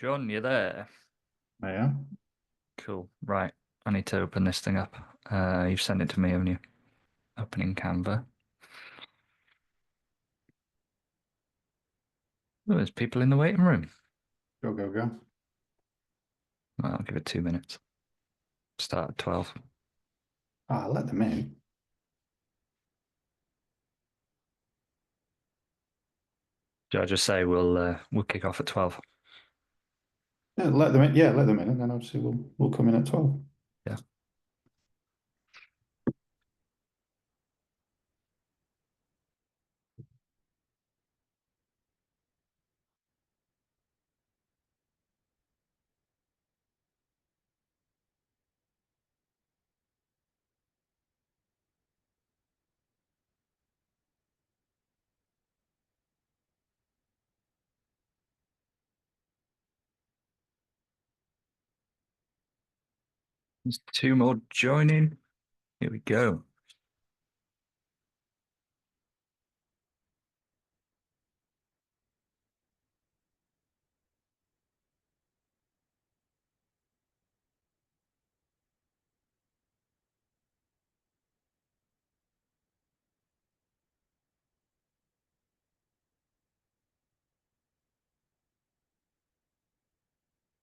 John, you there? Yeah. Cool. Right. I need to open this thing up. You've sent it to me, haven't you? Opening Canva. Oh, there's people in the waiting room. Go, go, go. Well, I'll give it 2 minutes. Start at 12. Let them in. Should I just say we'll kick off at 12? Yeah, let them in. Yeah, let them in, and then obviously we'll come in at 12. Yeah. There's two more joining. Here we go.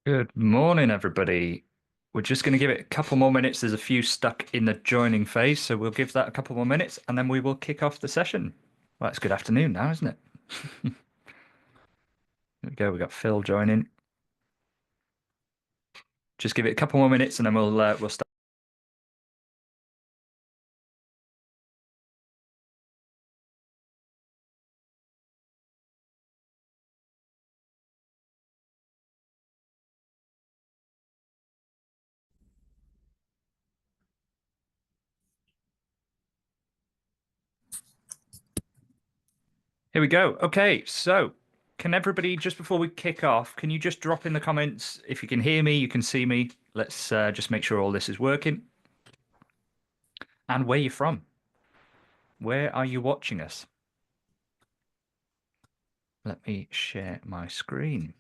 Good morning, everybody. We're just going to give it a couple more minutes. There's a few stuck in the joining phase, so we'll give that a couple more minutes and then we will kick off the session. Well, it's good afternoon now, isn't it? Here we go. We've got Phil joining. Just give it a couple more minutes and then we'll start. Here we go. Okay, so can everybody, just before we kick off, can you just drop in the comments if you can hear me, you can see me. Let's just make sure all this is working. And where you're from. Where are you watching us? Let me share my screen.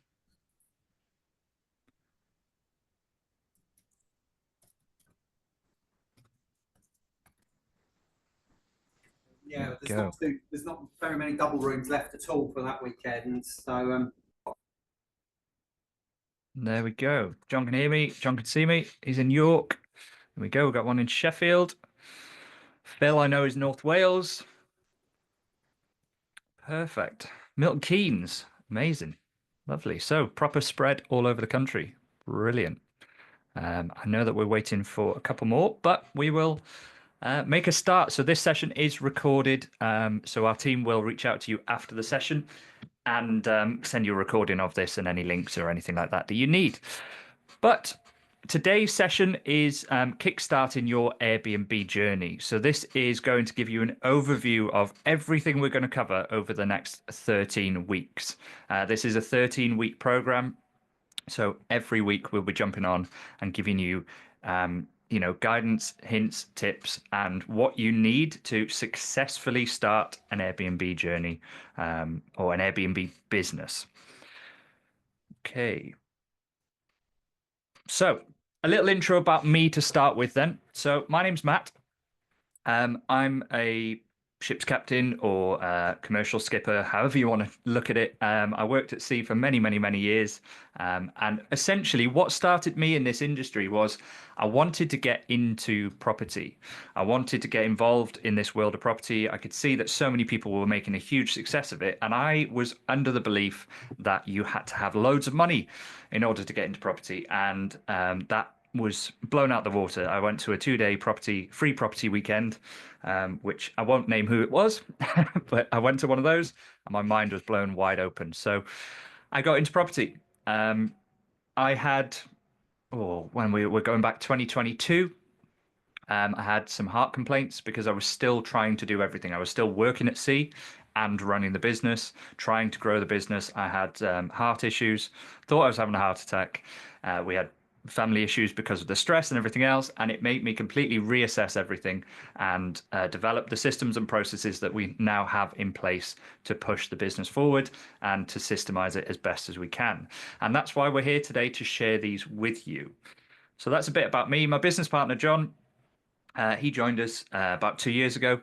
Yeah, there's not very many double rooms left at all for that weekend. So There we go. John can hear me. John can see me. He's in York. There we go. We've got one in Sheffield. Phil, I know, is North Wales. Perfect. Milton Keynes. Amazing. Lovely. So proper spread all over the country. Brilliant. I know that we're waiting for a couple more, but we will make a start. So this session is recorded. So our team will reach out to you after the session and send you a recording of this and any links or anything like that that you need. But today's session is kickstarting your Airbnb journey. So this is going to give you an overview of everything we're going to cover over the next 13 weeks. This is a 13-week program. So every week we'll be jumping on and giving you, guidance, hints, tips, and what you need to successfully start an Airbnb journey or an Airbnb business. Okay. So a little intro about me to start with then. So my name's Matt. I'm a ship's captain or commercial skipper, however you want to look at it. I worked at sea for many, many, many years. And essentially what started me in this industry was I wanted to get into property. I wanted to get involved in this world of property. I could see that so many people were making a huge success of it. And I was under the belief that you had to have loads of money in order to get into property. And that was blown out the water. I went to a 2-day free property weekend, which I won't name who it was, but I went to one of those and my mind was blown wide open. So I got into property. I had, when we were going back 2022, I had some heart complaints because I was still trying to do everything. I was still working at sea and running the business, trying to grow the business. I had heart issues, thought I was having a heart attack. We had family issues because of the stress and everything else, and it made me completely reassess everything and develop the systems and processes that we now have in place to push the business forward and to systemize it as best as we can. And that's why we're here today, to share these with you. So that's a bit about me. My business partner, John, he joined us about 2 years ago.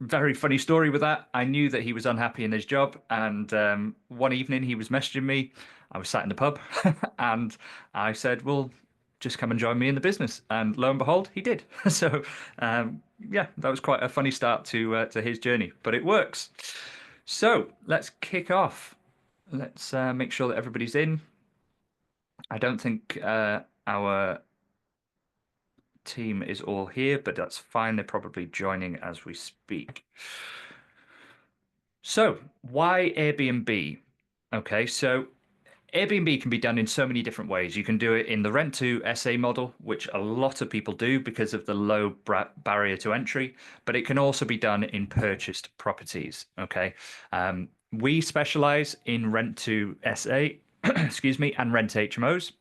Very funny story with that. I knew that he was unhappy in his job, and one evening he was messaging me. I was sat in the pub, and I said, "Well, just come and join me in the business." And lo and behold, he did. So, yeah, that was quite a funny start to his journey, but it works. So let's kick off. Let's make sure that everybody's in. I don't think our team is all here, but that's fine. They're probably joining as we speak. So why Airbnb? Okay, so Airbnb can be done in so many different ways. You can do it in the rent to SA model, which a lot of people do because of the low barrier to entry, but it can also be done in purchased properties. Okay, we specialize in rent to SA, excuse me, and rent HMOs.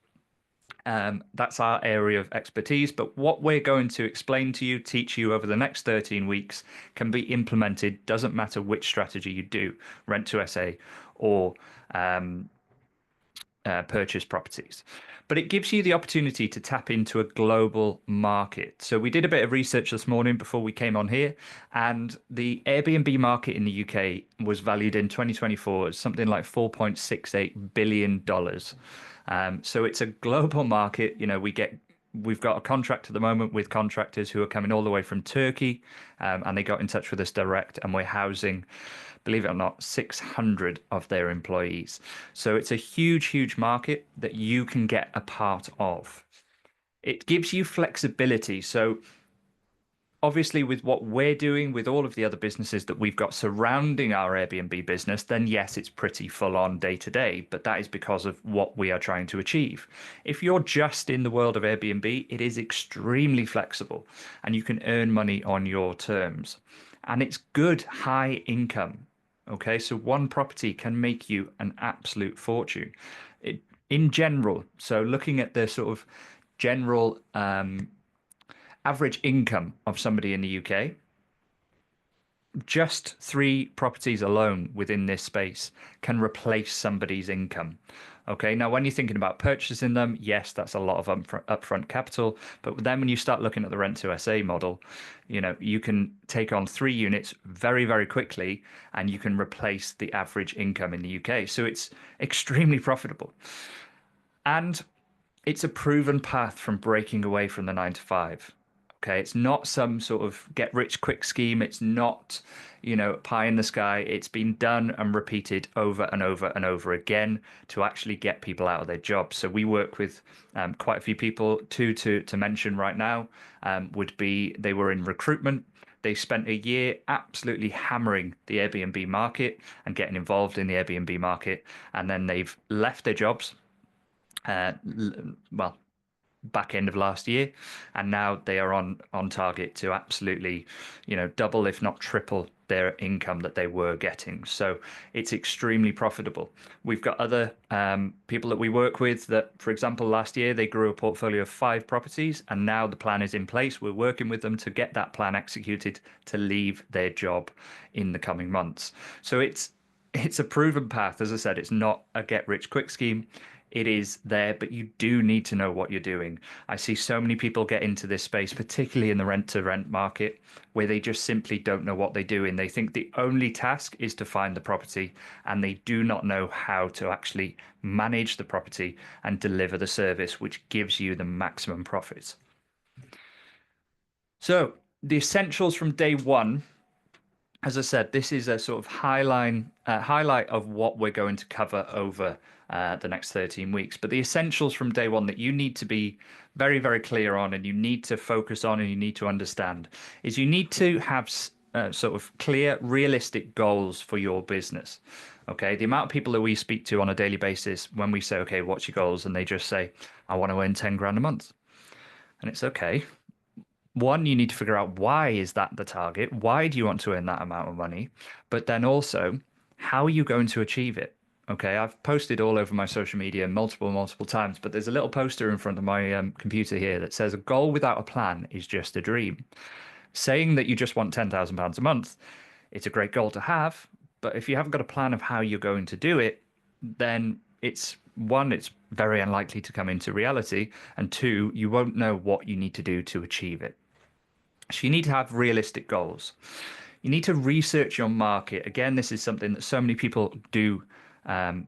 That's our area of expertise, but what we're going to explain to you, teach you over the next 13 weeks can be implemented, doesn't matter which strategy you do, rent to SA or purchase properties. But it gives you the opportunity to tap into a global market. So we did a bit of research this morning before we came on here, and the Airbnb market in the UK was valued in 2024 as something like $4.68 billion. So it's a global market. You know, we've got a contract at the moment with contractors who are coming all the way from Turkey, and they got in touch with us direct, and we're housing, believe it or not, 600 of their employees. So it's a huge, huge market that you can get a part of. It gives you flexibility. So obviously, with what we're doing with all of the other businesses that we've got surrounding our Airbnb business, then yes, it's pretty full on day to day, but that is because of what we are trying to achieve. If you're just in the world of Airbnb, it is extremely flexible and you can earn money on your terms. And it's good high income. Okay, so one property can make you an absolute fortune. In general, so looking at the sort of general average income of somebody in the UK, just 3 properties alone within this space can replace somebody's income. Okay, now when you're thinking about purchasing them, yes, that's a lot of upfront capital. But then when you start looking at the rent to SA model, you know, you can take on 3 units very, very quickly and you can replace the average income in the UK. So it's extremely profitable. And it's a proven path from breaking away from the 9 to 5. Okay, it's not some sort of get rich quick scheme. It's not, you know, pie in the sky. It's been done and repeated over and over and over again to actually get people out of their jobs. So we work with quite a few people. 2 to mention right now would be they were in recruitment. They spent a year absolutely hammering the Airbnb market and getting involved in the Airbnb market. And then they've left their jobs. Well, back end of last year, and now they are on target to absolutely, you know, double if not triple their income that they were getting. So it's extremely profitable. We've got other people that we work with that, for example, last year they grew a portfolio of 5 properties, and now the plan is in place. We're working with them to get that plan executed to leave their job in the coming months. So it's a proven path. As I said, it's not a get rich quick scheme. It is there, but you do need to know what you're doing. I see so many people get into this space, particularly in the rent-to-rent market, where they just simply don't know what they're doing. They think the only task is to find the property, and they do not know how to actually manage the property and deliver the service, which gives you the maximum profits. So the essentials from day one. As I said, this is a sort of highlight of what we're going to cover over the next 13 weeks. But the essentials from day one that you need to be very, very clear on, and you need to focus on, and you need to understand, is you need to have sort of clear, realistic goals for your business. Okay, the amount of people that we speak to on a daily basis, when we say, okay, what's your goals? And they just say, I want to earn 10 grand a month. And it's okay. One, you need to figure out, why is that the target? Why do you want to earn that amount of money? But then also, how are you going to achieve it? Okay, I've posted all over my social media multiple times, but there's a little poster in front of my computer here that says a goal without a plan is just a dream. Saying that you just want £10,000 a month, it's a great goal to have, but if you haven't got a plan of how you're going to do it, then it's very unlikely to come into reality, and two, you won't know what you need to do to achieve it. So you need to have realistic goals. You need to research your market. Again, this is something that so many people do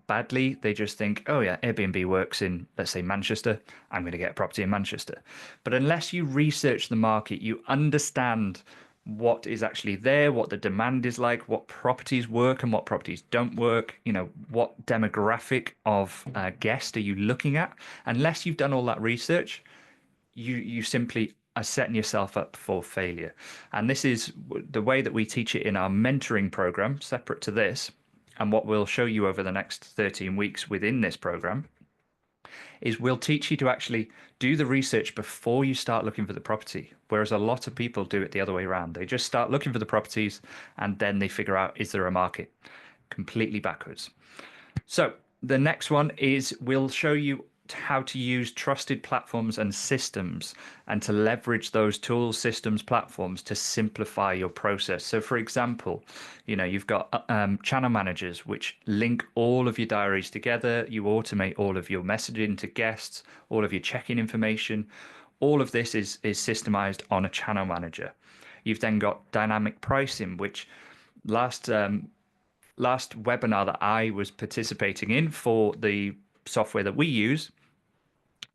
badly. They just think, oh yeah, Airbnb works in, let's say, Manchester. I'm going to get a property in Manchester. But unless you research the market, you understand what is actually there, what the demand is like, what properties work and what properties don't work, what demographic of guest are you looking at? Unless you've done all that research, you simply are setting yourself up for failure. And this is the way that we teach it in our mentoring program, separate to this. And what we'll show you over the next 13 weeks within this program is we'll teach you to actually do the research before you start looking for the property. Whereas a lot of people do it the other way around. They just start looking for the properties and then they figure out, is there a market? Completely backwards. So the next one is we'll show you how to use trusted platforms and systems and to leverage those tools, systems, platforms to simplify your process. So for example, you've got channel managers which link all of your diaries together. You automate all of your messaging to guests, all of your check-in information. All of this is systemized on a channel manager. You've then got dynamic pricing, which last webinar that I was participating in for the software that we use,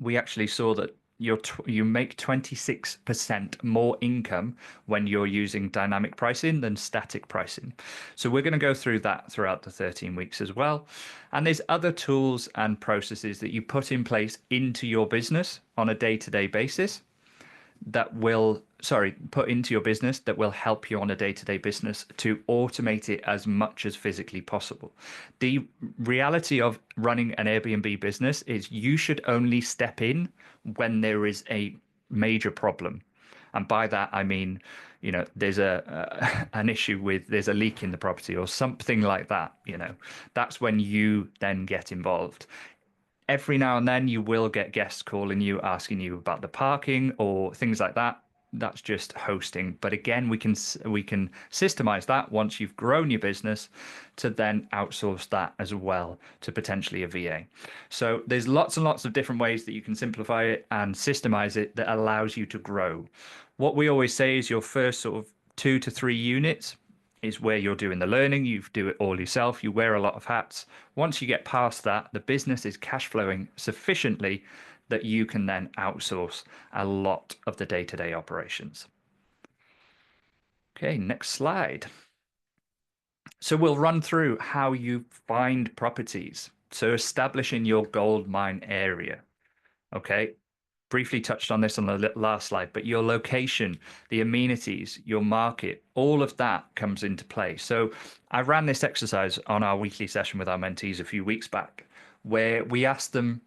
we actually saw that you make 26% more income when you're using dynamic pricing than static pricing. So we're going to go through that throughout the 13 weeks as well. And there's other tools and processes that you put in place into your business on a day-to-day basis put into your business that will help you on a day-to-day business to automate it as much as physically possible. The reality of running an Airbnb business is you should only step in when there is a major problem. And by that, I mean, there's an issue with, there's a leak in the property or something like that, that's when you then get involved. Every now and then you will get guests calling you, asking you about the parking or things like that. That's just hosting. But again, we can systemize that once you've grown your business to then outsource that as well to potentially a VA. So there's lots and lots of different ways that you can simplify it and systemize it that allows you to grow. What we always say is your first sort of 2 to 3 units is where you're doing the learning. You do it all yourself. You wear a lot of hats. Once you get past that, the business is cash flowing sufficiently that you can then outsource a lot of the day-to-day operations. Okay, next slide. So we'll run through how you find properties. So establishing your gold mine area. Okay, briefly touched on this on the last slide, but your location, the amenities, your market, all of that comes into play. So I ran this exercise on our weekly session with our mentees a few weeks back, where we asked them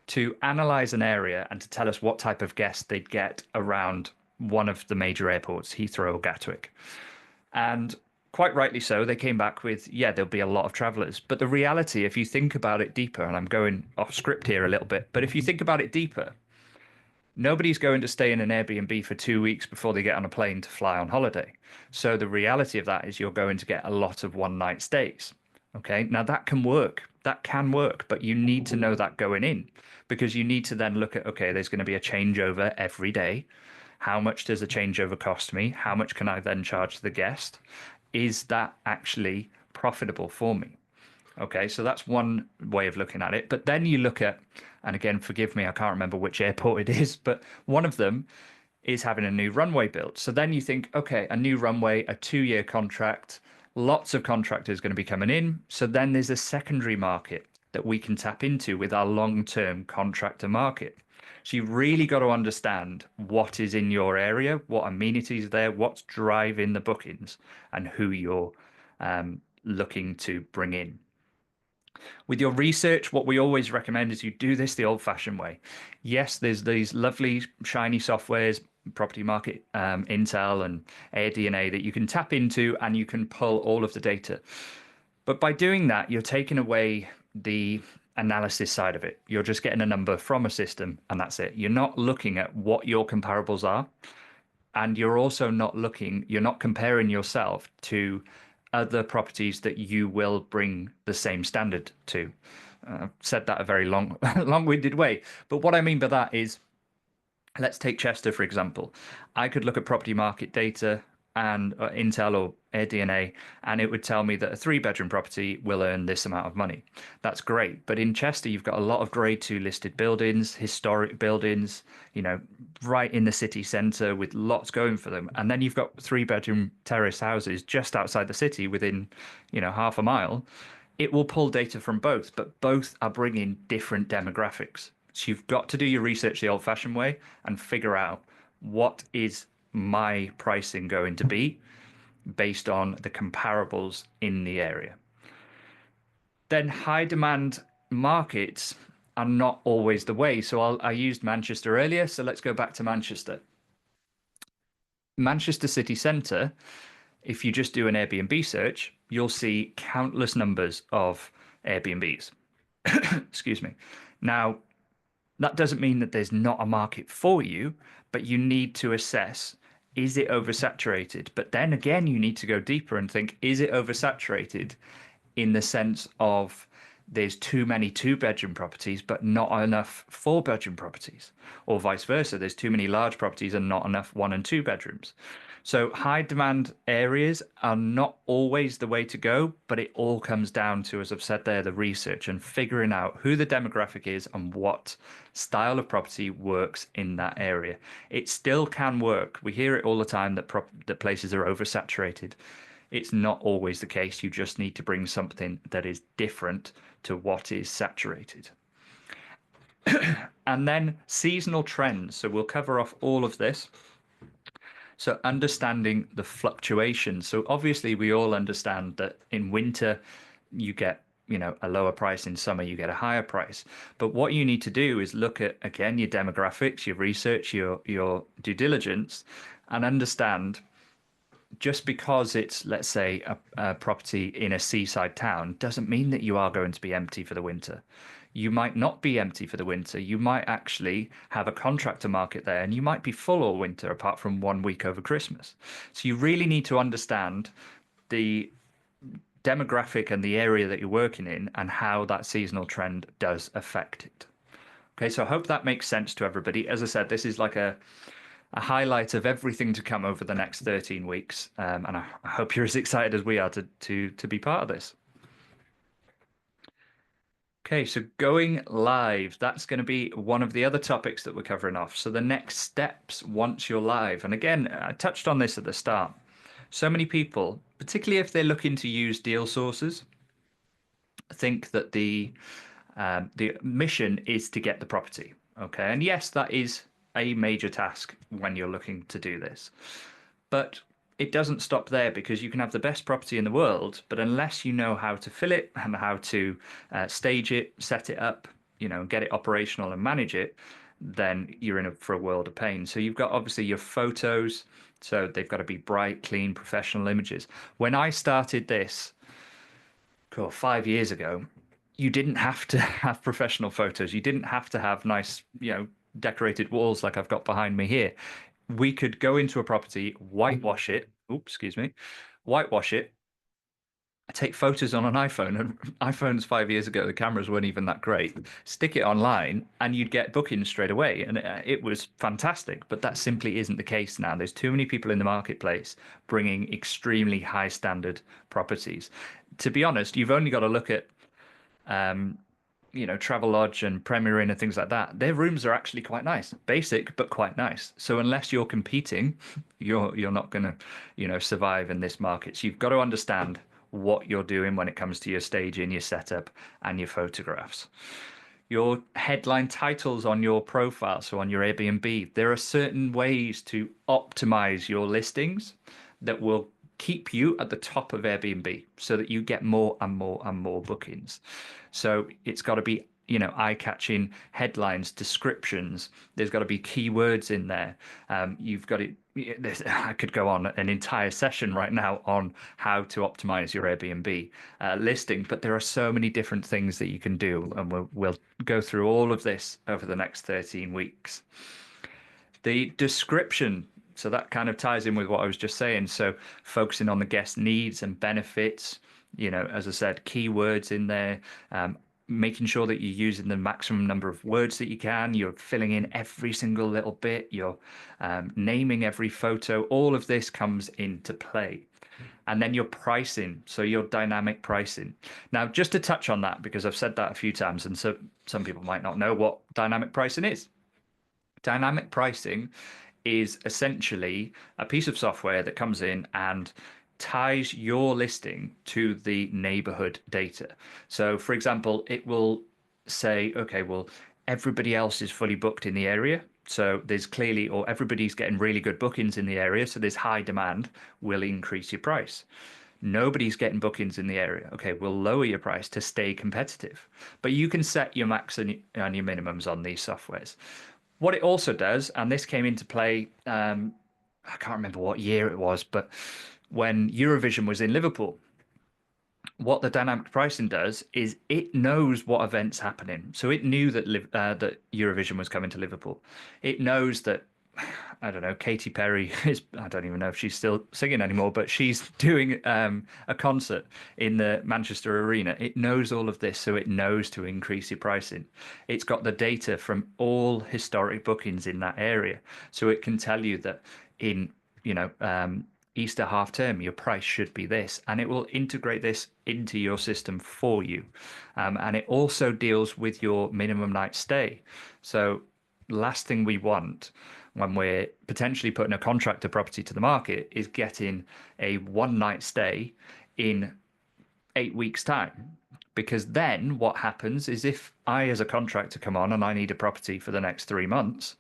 to analyze an area and to tell us what type of guest they'd get around one of the major airports, Heathrow or Gatwick. And quite rightly so, they came back with, yeah, there'll be a lot of travelers. But the reality, if you think about it deeper, and I'm going off script here a little bit, but if you think about it deeper, nobody's going to stay in an Airbnb for 2 weeks before they get on a plane to fly on holiday. So the reality of that is you're going to get a lot of one-night stays. Okay, now that can work. That can work, but you need to know that going in because you need to then look at, okay, there's going to be a changeover every day. How much does a changeover cost me? How much can I then charge the guest? Is that actually profitable for me? Okay, so that's one way of looking at it. But then you look at, and again, forgive me, I can't remember which airport it is, but one of them is having a new runway built. So then you think, okay, a new runway, a 2-year contract, lots of contractors going to be coming in. So then there's a secondary market that we can tap into with our long-term contractor market. So you've really got to understand what is in your area, what amenities are there, what's driving the bookings, and who you're looking to bring in. With your research, what we always recommend is you do this the old-fashioned way. Yes, there's these lovely, shiny softwares, Property Market Intel and AirDNA that you can tap into and you can pull all of the data. But by doing that, you're taking away the analysis side of it. You're just getting a number from a system and that's it. You're not looking at what your comparables are. And you're also not you're not comparing yourself to other properties that you will bring the same standard to. I've said that a very long-winded way. But what I mean by that is, let's take Chester, for example. I could look at property market data and Intel or AirDNA, and it would tell me that a 3-bedroom property will earn this amount of money. That's great. But in Chester, you've got a lot of grade 2 listed buildings, historic buildings, right in the city centre with lots going for them. And then you've got 3-bedroom terrace houses just outside the city within, half a mile. It will pull data from both, but both are bringing different demographics. So you've got to do your research the old-fashioned way and figure out what is my pricing going to be based on the comparables in the area. Then high demand markets are not always the way. So I used Manchester earlier, so let's go back to Manchester. Manchester city centre, if you just do an Airbnb search, you'll see countless numbers of Airbnbs. Excuse me. Now, that doesn't mean that there's not a market for you, but you need to assess, is it oversaturated? But then again, you need to go deeper and think, is it oversaturated in the sense of there's too many 2-bedroom properties, but not enough 4-bedroom properties, or vice versa. There's too many large properties and not enough 1 and 2 bedrooms. So high demand areas are not always the way to go, but it all comes down to, as I've said there, the research and figuring out who the demographic is and what style of property works in that area. It still can work. We hear it all the time that places are oversaturated. It's not always the case. You just need to bring something that is different to what is saturated. And then seasonal trends. So we'll cover off all of this. So understanding the fluctuations. So obviously we all understand that in winter you get, a lower price. In summer you get a higher price. But what you need to do is look at, again, your demographics, your research, your due diligence, and understand, just because it's, let's say, a property in a seaside town doesn't mean that you are going to be empty for the winter. You might not be empty for the winter. You might actually have a contractor market there, and you might be full all winter apart from 1 week over Christmas. So you really need to understand the demographic and the area that you're working in and how that seasonal trend does affect it. Okay, so I hope that makes sense to everybody. As I said, this is like a highlight of everything to come over the next 13 weeks. And I hope you're as excited as we are to be part of this. Okay, so going live, that's going to be one of the other topics that we're covering off. So the next steps once you're live. And again, I touched on this at the start. So many people, particularly if they're looking to use deal sources, think that the mission is to get the property. Okay, and yes, that is a major task when you're looking to do this. But it doesn't stop there, because you can have the best property in the world, but unless you know how to fill it and how to stage it, set it up, get it operational and manage it, then you're in for a world of pain. So you've got obviously your photos. So they've got to be bright, clean, professional images. When I started this 5 years ago, you didn't have to have professional photos. You didn't have to have nice, decorated walls like I've got behind me here. We could go into a property, whitewash it. Whitewash it. Take photos on an iPhone, and iPhones 5 years ago, the cameras weren't even that great. Stick it online and you'd get bookings straight away. And it was fantastic, but that simply isn't the case now. There's too many people in the marketplace bringing extremely high standard properties. To be honest, you've only got to look at, Travelodge and Premier Inn and things like that. Their rooms are actually quite nice, basic, but quite nice. So unless you're competing, you're not going to, survive in this market. So you've got to understand what you're doing when it comes to your staging, your setup, and your photographs. Your headline titles on your profile, so on your Airbnb, there are certain ways to optimize your listings that will keep you at the top of Airbnb so that you get more and more and more bookings. So it's got to be, eye-catching headlines, descriptions. There's got to be keywords in there. You've got to I could go on an entire session right now on how to optimize your Airbnb listing, but there are so many different things that you can do, and we'll go through all of this over the next 13 weeks. The description, so that kind of ties in with what I was just saying. So focusing on the guest needs and benefits, as I said, keywords in there, making sure that you're using the maximum number of words that you can, you're filling in every single little bit, you're naming every photo. All of this comes into play. And then your pricing, so your dynamic pricing. Now, just to touch on that, because I've said that a few times, and so some people might not know what dynamic pricing is. Dynamic pricing is essentially a piece of software that comes in and ties your listing to the neighborhood data. So, for example, it will say, okay, well, everybody else is fully booked in the area. So there's clearly, or everybody's getting really good bookings in the area. So there's high demand, will increase your price. Nobody's getting bookings in the area. Okay, we'll lower your price to stay competitive. But you can set your max and your minimums on these softwares. What it also does, and this came into play, I can't remember what year it was, but when Eurovision was in Liverpool, what the dynamic pricing does is it knows what events happening. So it knew that that Eurovision was coming to Liverpool. It knows that, I don't know, Katy Perry is, I don't even know if she's still singing anymore, but she's doing a concert in the Manchester Arena. It knows all of this, so it knows to increase your pricing. It's got the data from all historic bookings in that area, so it can tell you that in, Easter half term, your price should be this, and it will integrate this into your system for you. And it also deals with your minimum night stay. So last thing we want when we're potentially putting a contractor property to the market is getting a one night stay in 8 weeks time, because then what happens is if I as a contractor come on and I need a property for the next 3 months,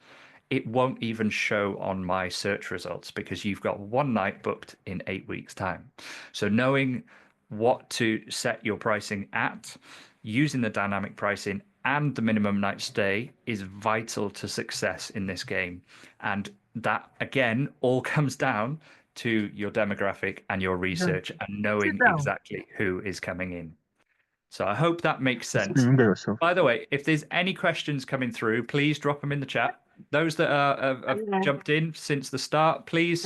it won't even show on my search results because you've got one night booked in 8 weeks time. So knowing what to set your pricing at, using the dynamic pricing and the minimum night stay is vital to success in this game. And that, again, all comes down to your demographic and your research and knowing exactly who is coming in. So I hope that makes sense. By the way, if there's any questions coming through, please drop them in the chat. Those that have jumped in since the start, please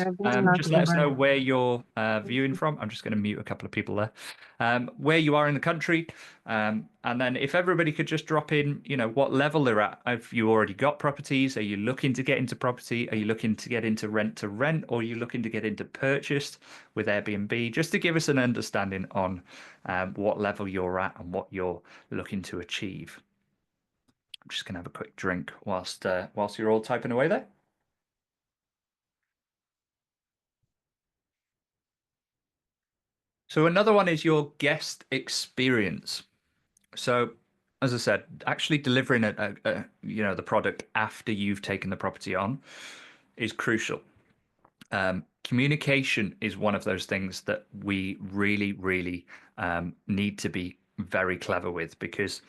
just let us know where you're viewing from. I'm just going to mute a couple of people there. Where you are in the country. And then if everybody could just drop in, what level they're at. Have you already got properties? Are you looking to get into property? Are you looking to get into rent to rent? Or are you looking to get into purchased with Airbnb? Just to give us an understanding on what level you're at and what you're looking to achieve. I'm just going to have a quick drink whilst you're all typing away there. So another one is your guest experience. So as I said, actually delivering the product after you've taken the property on is crucial. Communication is one of those things that we really, really need to be very clever with, because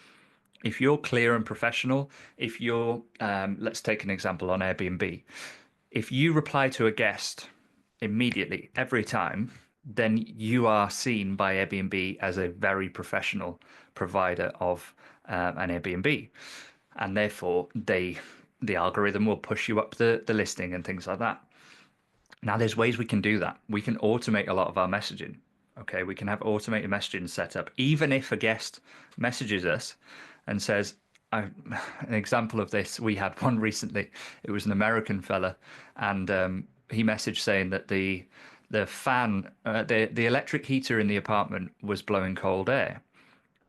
if you're clear and professional, if you're, let's take an example on Airbnb. If you reply to a guest immediately every time, then you are seen by Airbnb as a very professional provider of an Airbnb. And therefore, the algorithm will push you up the listing and things like that. Now, there's ways we can do that. We can automate a lot of our messaging. Okay, we can have automated messaging set up. Even if a guest messages us and says, an example of this, we had one recently. It was an American fella, and he messaged saying that the fan, the electric heater in the apartment was blowing cold air.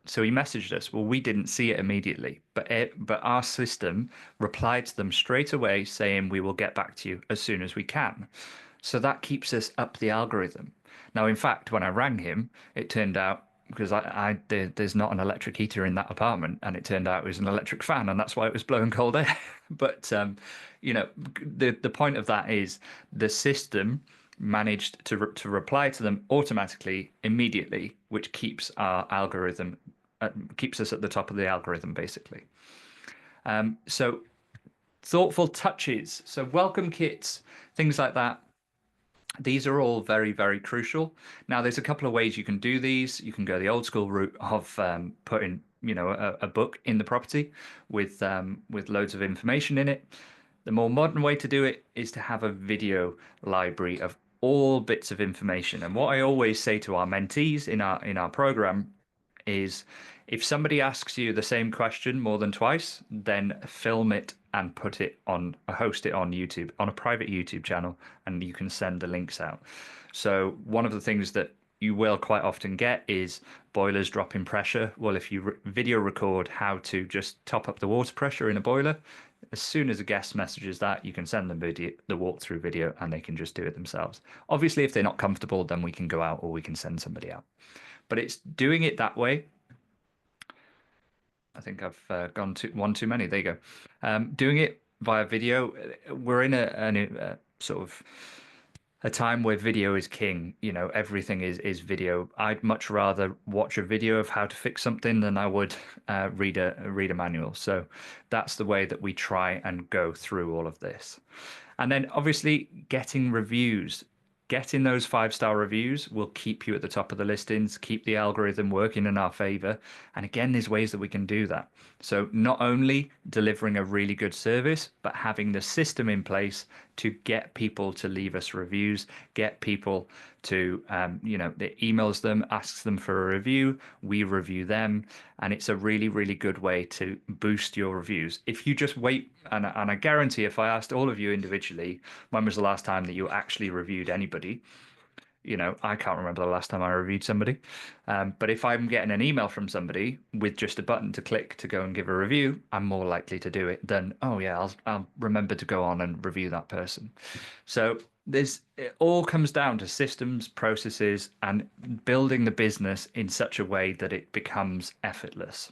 So he messaged us. Well, we didn't see it immediately, but our system replied to them straight away saying we will get back to you as soon as we can. So that keeps us up the algorithm. Now, in fact, when I rang him, it turned out, because there's not an electric heater in that apartment, and it turned out it was an electric fan, and that's why it was blowing cold air. But the point of that is the system managed to reply to them automatically, immediately, which keeps our algorithm keeps us at the top of the algorithm, basically. So Thoughtful touches. So welcome kits, things like that. These are all very, very crucial. Now, there's a couple of ways you can do these. You can go the old school route of putting, a book in the property with loads of information in it. The more modern way to do it is to have a video library of all bits of information. And what I always say to our mentees in our program is, if somebody asks you the same question more than twice, then film it and host it on YouTube, on a private YouTube channel, and you can send the links out. So one of the things that you will quite often get is boilers dropping pressure. Well, if you video record how to just top up the water pressure in a boiler, as soon as a guest messages that, you can send them the walkthrough video and they can just do it themselves. Obviously, if they're not comfortable, then we can go out or we can send somebody out. But it's doing it that way. I think I've gone one too many. There you go. Doing it via video. We're in a sort of a time where video is king. Everything is video. I'd much rather watch a video of how to fix something than I would read a manual. So that's the way that we try and go through all of this. And then obviously getting reviews. Getting those 5-star reviews will keep you at the top of the listings, keep the algorithm working in our favor. And again, there's ways that we can do that. So not only delivering a really good service, but having the system in place to get people to leave us reviews, get people to, they emails them, asks them for a review, we review them. And it's a really, really good way to boost your reviews. If you just wait, and I guarantee if I asked all of you individually, when was the last time that you actually reviewed anybody? I can't remember the last time I reviewed somebody. But if I'm getting an email from somebody with just a button to click to go and give a review, I'm more likely to do it than, oh yeah, I'll remember to go on and review that person. So it all comes down to systems, processes, and building the business in such a way that it becomes effortless.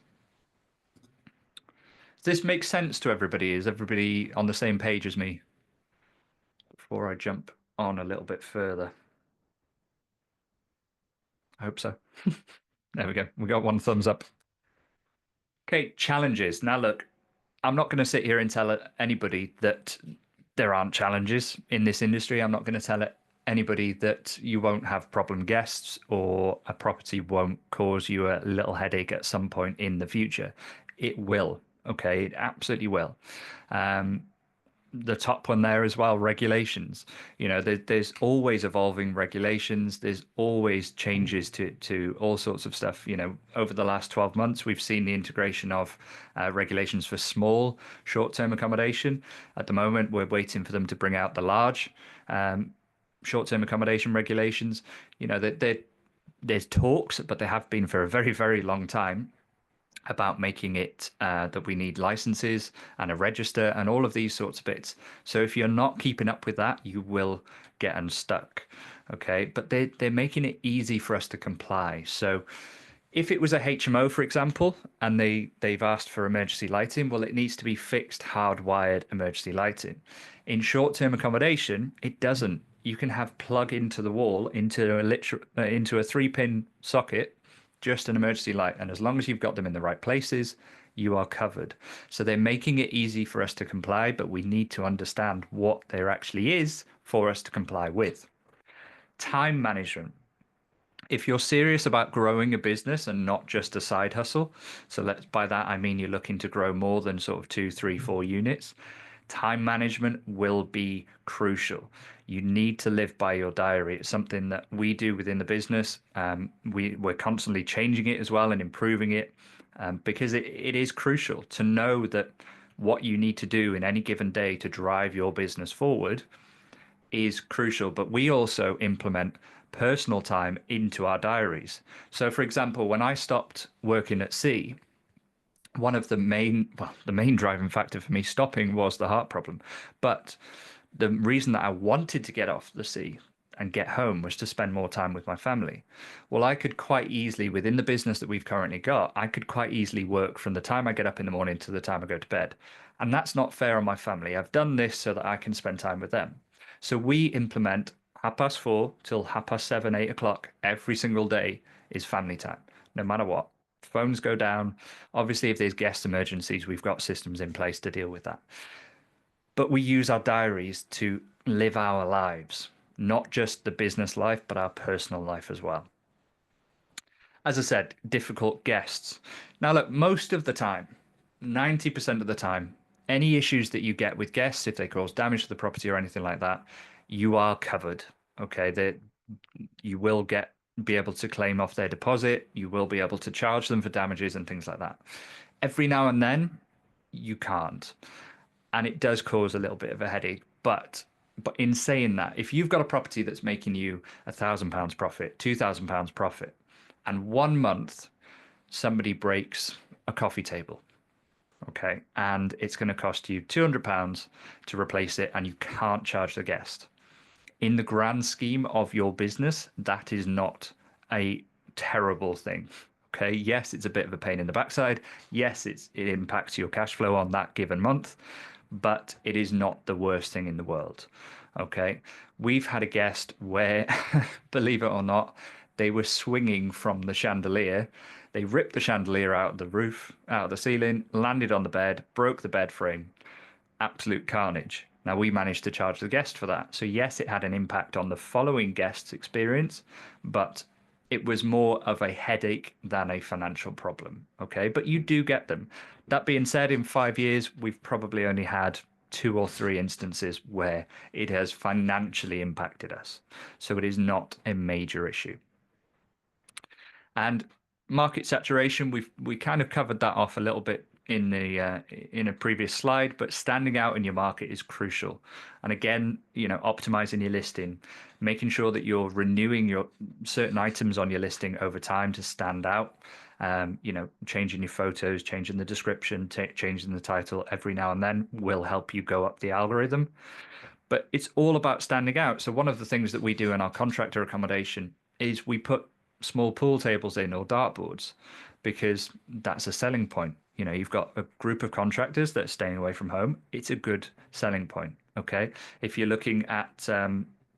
Does this make sense to everybody? Is everybody on the same page as me? Before I jump on a little bit further. I hope so. There we go. We got one thumbs up. Okay, challenges. Now look, I'm not going to sit here and tell anybody that there aren't challenges in this industry. I'm not going to tell anybody that you won't have problem guests or a property won't cause you a little headache at some point in the future. It will. Okay, it absolutely will. The top one there as well, regulations. There's always evolving regulations. There's always changes to all sorts of stuff. Over the last 12 months, we've seen the integration of regulations for small short-term accommodation. At the moment, we're waiting for them to bring out the large short-term accommodation regulations. There's talks, but there have been for a very, very long time, about making it that we need licenses and a register and all of these sorts of bits. So if you're not keeping up with that, you will get unstuck. Okay, but they're making it easy for us to comply. So if it was a HMO, for example, and they've asked for emergency lighting, well, it needs to be fixed, hardwired emergency lighting. In short-term accommodation, it doesn't. You can have plug into the wall into a 3-pin socket, just an emergency light, and as long as you've got them in the right places, you are covered. So they're making it easy for us to comply, but we need to understand what there actually is for us to comply with. Time management. If you're serious about growing a business and not just a side hustle, so by that I mean you're looking to grow more than sort of 2, 3, 4 units, time management will be crucial. You need to live by your diary. It's something that we do within the business. We're constantly changing it as well and improving it because it is crucial to know that what you need to do in any given day to drive your business forward is crucial. But we also implement personal time into our diaries. So, for example, when I stopped working at sea, one of the main driving factor for me stopping was the heart problem. But the reason that I wanted to get off the sea and get home was to spend more time with my family. Well, I could quite easily, within the business that we've currently got, I could quite easily work from the time I get up in the morning to the time I go to bed. And that's not fair on my family. I've done this so that I can spend time with them. So we implement 4:30 till 7:30, 8 o'clock every single day is family time, no matter what. Phones go down. Obviously, if there's guest emergencies, we've got systems in place to deal with that. but we use our diaries to live our lives, not just the business life, but our personal life as well. As I said, difficult guests. Now, look, most of the time, 90% of the time, any issues that you get with guests, if they cause damage to the property or anything like that, you are covered. Okay, you will be able to claim off their deposit. You will be able to charge them for damages and things like that. Every now and then, you can't, and it does cause a little bit of a headache. But in saying that, if you've got a property that's making you £1,000 profit, £2,000 profit, and 1 month somebody breaks a coffee table, okay, and it's going to cost you £200 to replace it, and you can't charge the guest. In the grand scheme of your business, that is not a terrible thing. Okay, yes, it's a bit of a pain in the backside. Yes, it impacts your cash flow on that given month, but it is not the worst thing in the world. Okay, we've had a guest where, believe it or not, they were swinging from the chandelier. They ripped the chandelier out of the roof, out of the ceiling, landed on the bed, broke the bed frame. Absolute carnage. Now, we managed to charge the guest for that. So yes, it had an impact on the following guest's experience, but it was more of a headache than a financial problem. Okay, but you do get them. That being said, in 5 years, we've probably only had 2 or 3 instances where it has financially impacted us. So it is not a major issue. And market saturation, we kind of covered that off a little bit in a previous slide, but standing out in your market is crucial. And again, optimizing your listing, making sure that you're renewing your certain items on your listing over time to stand out. Changing your photos, changing the description, changing the title every now and then will help you go up the algorithm. But it's all about standing out. So one of the things that we do in our contractor accommodation is we put small pool tables in or dartboards, because that's a selling point. You've got a group of contractors that are staying away from home. It's a good selling point. Okay, if you're looking at I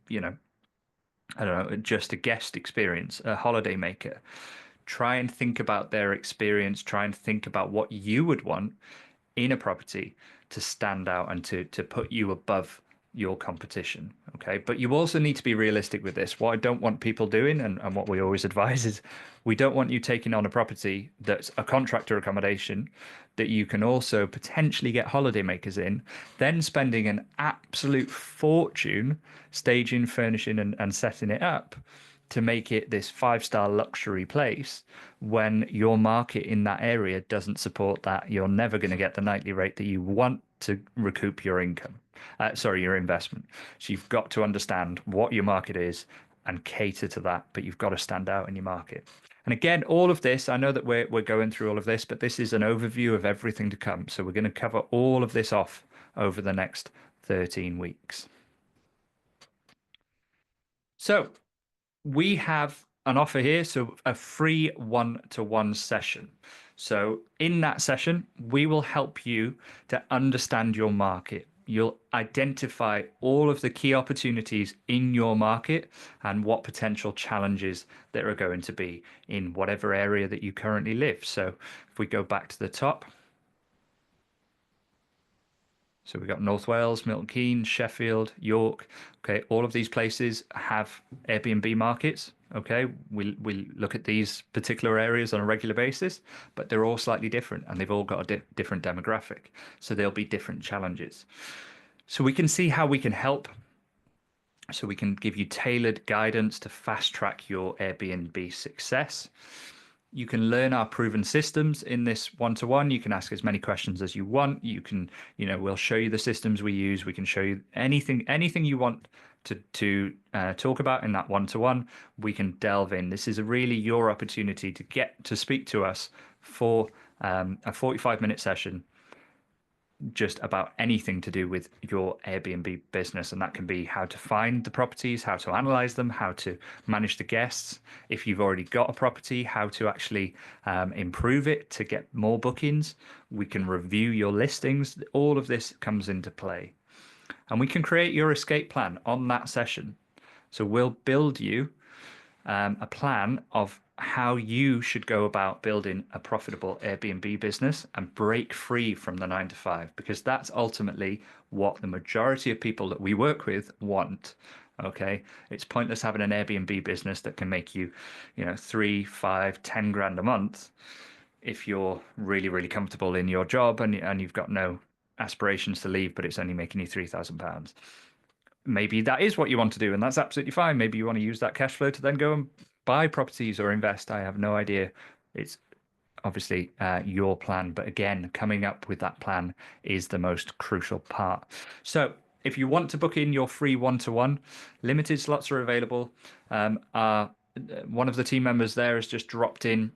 don't know, just a guest experience, a holiday maker, try and think about their experience. Try and think about what you would want in a property to stand out and to put you above your competition. Okay, but you also need to be realistic with this. What I don't want people doing, and what we always advise, is we don't want you taking on a property that's a contractor accommodation that you can also potentially get holiday makers in, then spending an absolute fortune staging, furnishing and setting it up to make it this 5-star luxury place when your market in that area doesn't support that. You're never going to get the nightly rate that you want to recoup your income. Your investment. So you've got to understand what your market is and cater to that, but you've got to stand out in your market. And again, all of this, I know that we're going through all of this, but this is an overview of everything to come. So we're going to cover all of this off over the next 13 weeks. So we have an offer here, so a free 1-to-1 session. So in that session, we will help you to understand your market. You'll identify all of the key opportunities in your market and what potential challenges there are going to be in whatever area that you currently live. So if we go back to the top, so we've got North Wales, Milton Keynes, Sheffield, York. Okay, all of these places have Airbnb markets. Okay, we look at these particular areas on a regular basis, but they're all slightly different and they've all got a different demographic. So there'll be different challenges. So we can see how we can help. So we can give you tailored guidance to fast track your Airbnb success. You can learn our proven systems in this 1-to-1. You can ask as many questions as you want. You can, we'll show you the systems we use. We can show you anything you want to talk about in that 1-to-1. We can delve in. This is really your opportunity to get to speak to us for a 45-minute session, just about anything to do with your Airbnb business. And that can be how to find the properties, how to analyze them, how to manage the guests. If you've already got a property, how to actually improve it to get more bookings. We can review your listings. All of this comes into play. And we can create your escape plan on that session. So we'll build you a plan of how you should go about building a profitable Airbnb business and break free from the 9 to 5, because that's ultimately what the majority of people that we work with want. Okay, it's pointless having an Airbnb business that can make you, 3, 5, 10 grand a month if you're really, really comfortable in your job and you've got no aspirations to leave, but it's only making you £3,000. Maybe that is what you want to do, and that's absolutely fine. Maybe you want to use that cash flow to then go and buy properties or invest. I have no idea. It's obviously your plan, but again, coming up with that plan is the most crucial part. So if you want to book in your free one-to-one, limited slots are available. One of the team members there has just dropped in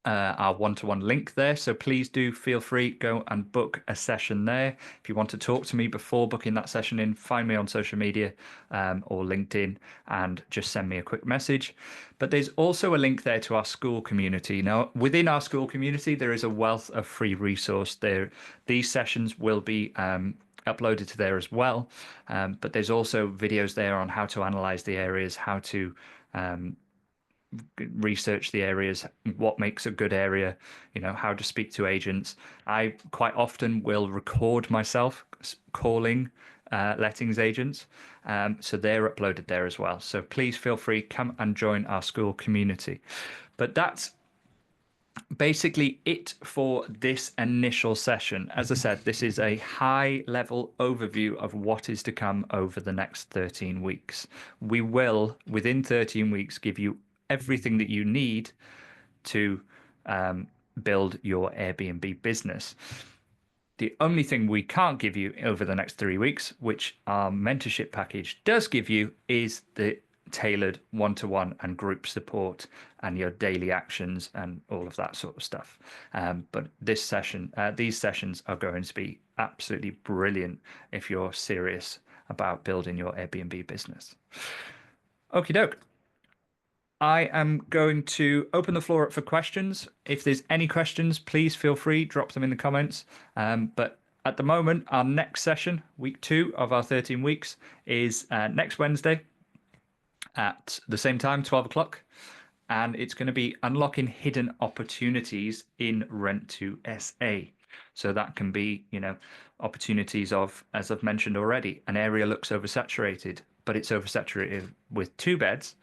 our one-to-one link there, so please do feel free, go and book a session there. If you want to talk to me before booking that session in, find me on social media or LinkedIn and just send me a quick message. But there's also a link there to our school community. Now, within our school community, there is a wealth of free resource there. These sessions will be uploaded to there as well, but there's also videos there on how to analyze the areas, how to research the areas, what makes a good area, how to speak to agents. I quite often will record myself calling lettings agents, so they're uploaded there as well. So please feel free, come and join our school community. But that's basically it for this initial session. As I said, this is a high level overview of what is to come over the next 13 weeks. We will, within 13 weeks, give you everything that you need to build your Airbnb business. The only thing we can't give you over the next 3 weeks, which our mentorship package does give you, is the tailored one-to-one and group support and your daily actions and all of that sort of stuff. But these sessions are going to be absolutely brilliant if you're serious about building your Airbnb business. Okie doke. I am going to open the floor up for questions. If there's any questions, please feel free, drop them in the comments. But at the moment, our next session, week 2 of our 13 weeks, is next Wednesday at the same time, 12 o'clock. And it's going to be unlocking hidden opportunities in Rent to SA. So that can be, opportunities of, as I've mentioned already, an area looks oversaturated, but it's oversaturated with 2 beds.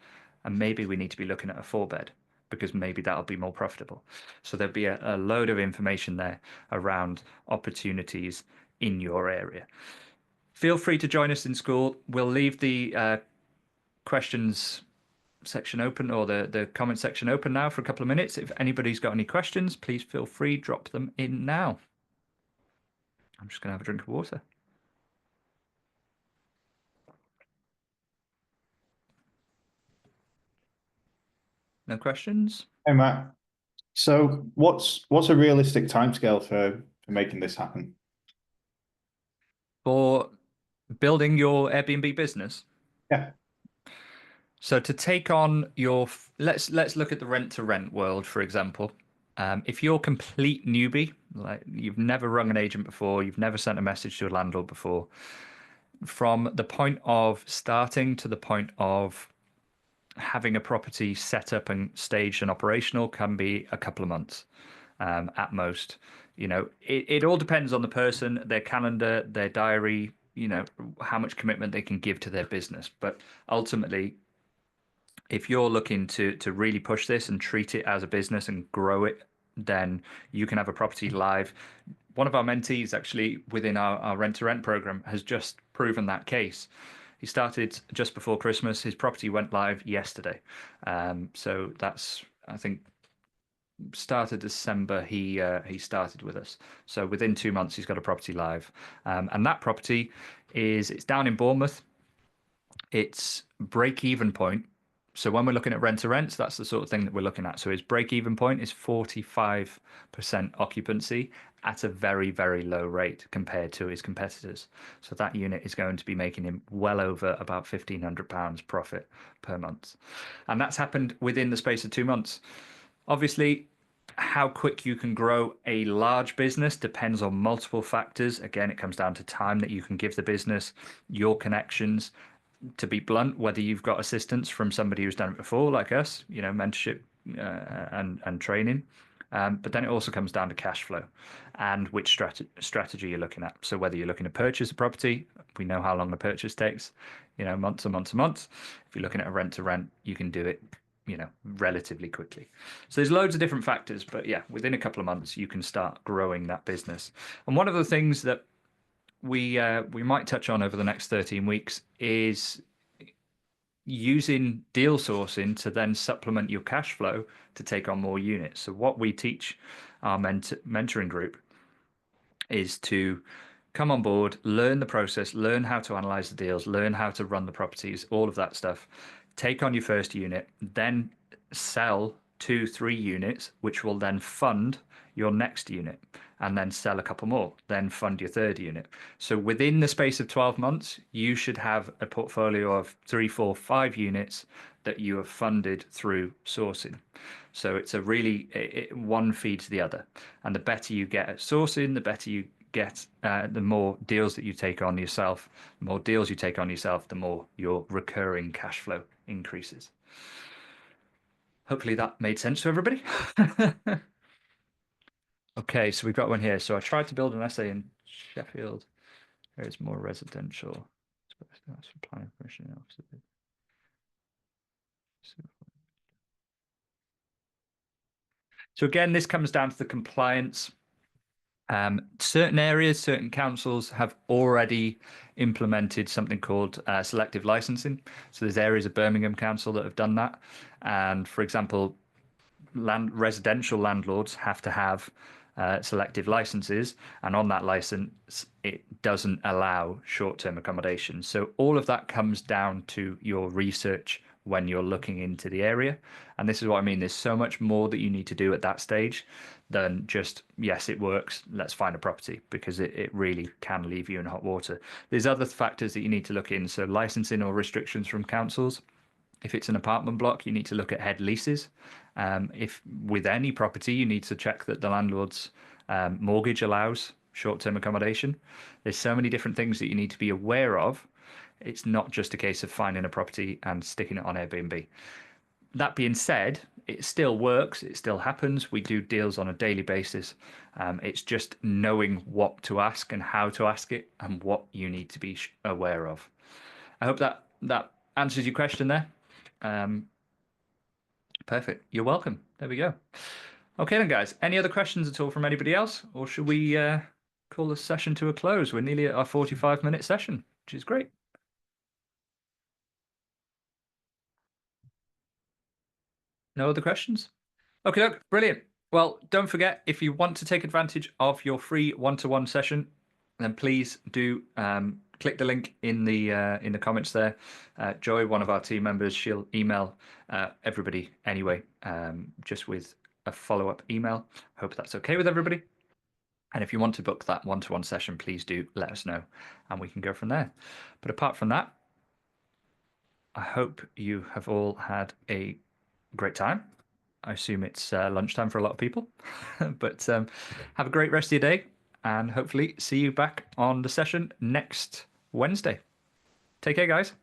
And maybe we need to be looking at a 4-bed because maybe that'll be more profitable. So there'll be a load of information there around opportunities in your area. Feel free to join us in school. We'll leave the questions section open, or the comment section open now for a couple of minutes. If anybody's got any questions, please feel free, drop them in now. I'm just going to have a drink of water. No questions? Hey Matt, so what's a realistic timescale for making this happen? For building your Airbnb business? Yeah. So to take on your, let's look at the rent to rent world, for example. If you're a complete newbie, like you've never rung an agent before, you've never sent a message to a landlord before, from the point of starting to the point of having a property set up and staged and operational can be a couple of months at most. It all depends on the person, their calendar, their diary, how much commitment they can give to their business. But ultimately, if you're looking to really push this and treat it as a business and grow it, then you can have a property live. One of our mentees, actually, within our rent-to-rent program, has just proven that case. He started just before Christmas. His property went live yesterday. So that's, I think, start of December, he started with us. So within 2 months, he's got a property live. And that property it's down in Bournemouth. It's break-even point. So when we're looking at rent to rents, that's the sort of thing that we're looking at. So his break-even point is 45% occupancy at a very, very low rate compared to his competitors. So that unit is going to be making him well over about £1,500 profit per month. And that's happened within the space of 2 months. Obviously, how quick you can grow a large business depends on multiple factors. Again, it comes down to time that you can give the business, your connections, to be blunt, whether you've got assistance from somebody who's done it before, like us, mentorship and training. But then it also comes down to cash flow and which strategy you're looking at. So whether you're looking to purchase a property, we know how long the purchase takes, months and months and months. If you're looking at a rent to rent, you can do it, relatively quickly. So there's loads of different factors, but yeah, within a couple of months, you can start growing that business. And one of the things that we might touch on over the next 13 weeks is using deal sourcing to then supplement your cash flow to take on more units. So what we teach our mentoring group is to come on board, learn the process, learn how to analyze the deals, learn how to run the properties, all of that stuff. Take on your first unit, then sell 2-3 units, which will then fund your next unit, and then sell a couple more, then fund your third unit. So within the space of 12 months, you should have a portfolio of 3, 4, 5 units that you have funded through sourcing. So it's a really, one feeds the other. And the better you get at sourcing, the better you get, the more deals that you take on yourself. The more deals you take on yourself, the more your recurring cash flow increases. Hopefully that made sense to everybody. Okay, so we've got one here. So I tried to build an essay in Sheffield. There is more residential. Planning permission. So again, this comes down to the compliance. Certain areas, certain councils have already implemented something called selective licensing. So there's areas of Birmingham Council that have done that. And for example, residential landlords have to have selective licenses, and on that license it doesn't allow short-term accommodation. So all of that comes down to your research when you're looking into the area, and this is what I mean. There's so much more that you need to do at that stage than just, yes, it works, let's find a property, because it really can leave you in hot water. There's other factors that you need to look in, so licensing or restrictions from councils. If it's an apartment block, you need to look at head leases. If with any property, you need to check that the landlord's mortgage allows short-term accommodation. There's so many different things that you need to be aware of. It's not just a case of finding a property and sticking it on Airbnb. That being said, it still works. It still happens. We do deals on a daily basis. It's just knowing what to ask and how to ask it and what you need to be aware of. I hope that answers your question there. Perfect. You're welcome. There we go. Okay then, guys. Any other questions at all from anybody else, or should we call this session to a close? We're nearly at our 45-minute session, which is great. No other questions? Okay, look, brilliant. Well, don't forget, if you want to take advantage of your free one-to-one session, then please do click the link in the comments there. Joy, one of our team members, she'll email everybody anyway, just with a follow-up email. Hope that's okay with everybody. And if you want to book that one-to-one session, please do let us know, and we can go from there. But apart from that, I hope you have all had a great time. I assume it's lunchtime for a lot of people, but have a great rest of your day, and hopefully see you back on the session next Wednesday. Take care, guys.